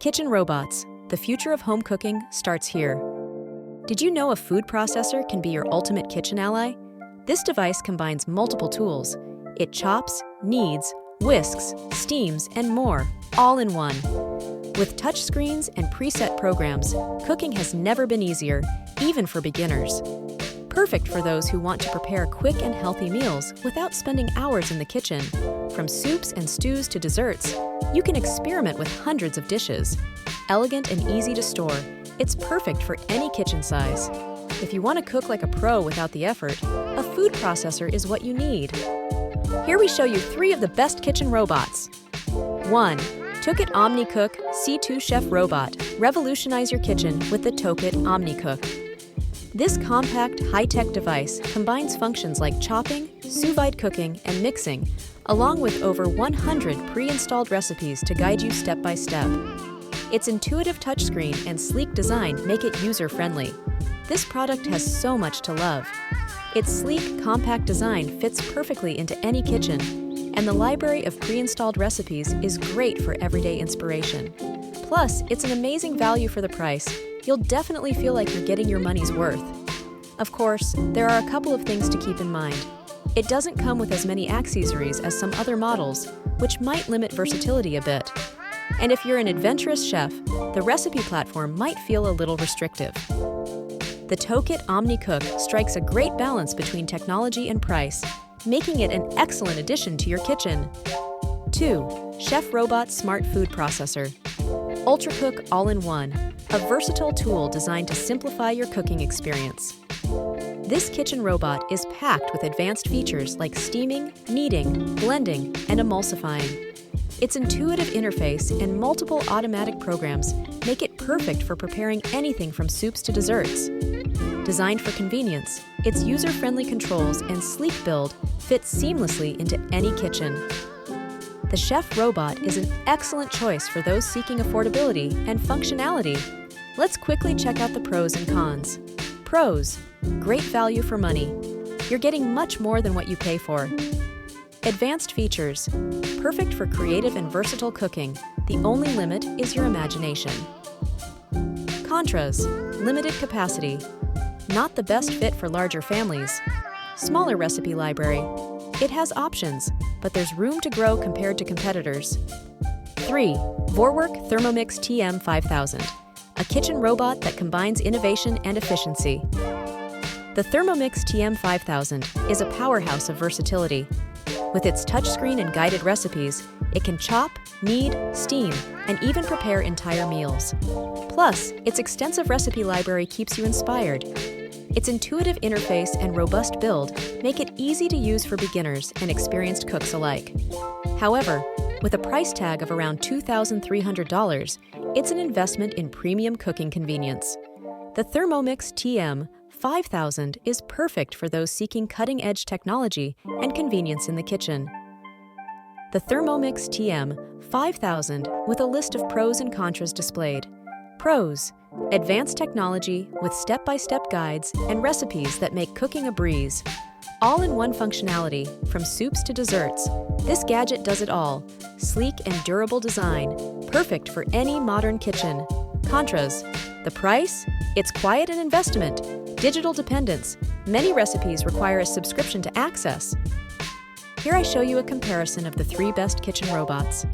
Kitchen robots. The future of home cooking starts here. Did you know a food processor can be your ultimate kitchen ally? This device combines multiple tools. It chops, kneads, whisks, steams, and more, all in one. With touchscreens and preset programs, cooking has never been easier, even for beginners. Perfect for those who want to prepare quick and healthy meals without spending hours in the kitchen. From soups and stews to desserts, you can experiment with hundreds of dishes. Elegant and easy to store, it's perfect for any kitchen size. If you want to cook like a pro without the effort, a food processor is what you need. Here we show you 3 of the best kitchen robots. 1. TOKIT OmniCook C2 Chef Robot. Revolutionize your kitchen with the TOKIT OmniCook. This compact, high-tech device combines functions like chopping, sous vide cooking, and mixing, along with over 100 pre-installed recipes to guide you step by step. Its intuitive touchscreen and sleek design make it user-friendly. This product has so much to love. Its sleek, compact design fits perfectly into any kitchen, and the library of pre-installed recipes is great for everyday inspiration. Plus, it's an amazing value for the price. You'll definitely feel like you're getting your money's worth. Of course, there are a couple of things to keep in mind. It doesn't come with as many accessories as some other models, which might limit versatility a bit. And if you're an adventurous chef, the recipe platform might feel a little restrictive. The TOKIT OmniCook strikes a great balance between technology and price, making it an excellent addition to your kitchen. 2. Chef Robot Smart Food Processor. UltraCook All-in-One, a versatile tool designed to simplify your cooking experience. This kitchen robot is packed with advanced features like steaming, kneading, blending, and emulsifying. Its intuitive interface and multiple automatic programs make it perfect for preparing anything from soups to desserts. Designed for convenience, its user-friendly controls and sleek build fit seamlessly into any kitchen. The Chef Robot is an excellent choice for those seeking affordability and functionality. Let's quickly check out the pros and cons. Pros: great value for money. You're getting much more than what you pay for. Advanced features: perfect for creative and versatile cooking. The only limit is your imagination. Contras: limited capacity. Not the best fit for larger families. Smaller recipe library. It has options, but there's room to grow compared to competitors. 3. Vorwerk Thermomix TM5000, a kitchen robot that combines innovation and efficiency. The Thermomix TM5000 is a powerhouse of versatility. With its touchscreen and guided recipes, it can chop, knead, steam, and even prepare entire meals. Plus, its extensive recipe library keeps you inspired. Its intuitive interface and robust build make it easy to use for beginners and experienced cooks alike. However, with a price tag of around $2,300, it's an investment in premium cooking convenience. The Thermomix TM5000 is perfect for those seeking cutting-edge technology and convenience in the kitchen. The Thermomix TM5000 with a list of pros and contras displayed. Pros: advanced technology with step-by-step guides and recipes that make cooking a breeze. All-in-one functionality, from soups to desserts. This gadget does it all. Sleek and durable design, perfect for any modern kitchen. Contras: the price? It's quite an investment. Digital dependence. Many recipes require a subscription to access. Here I show you a comparison of the 3 best kitchen robots.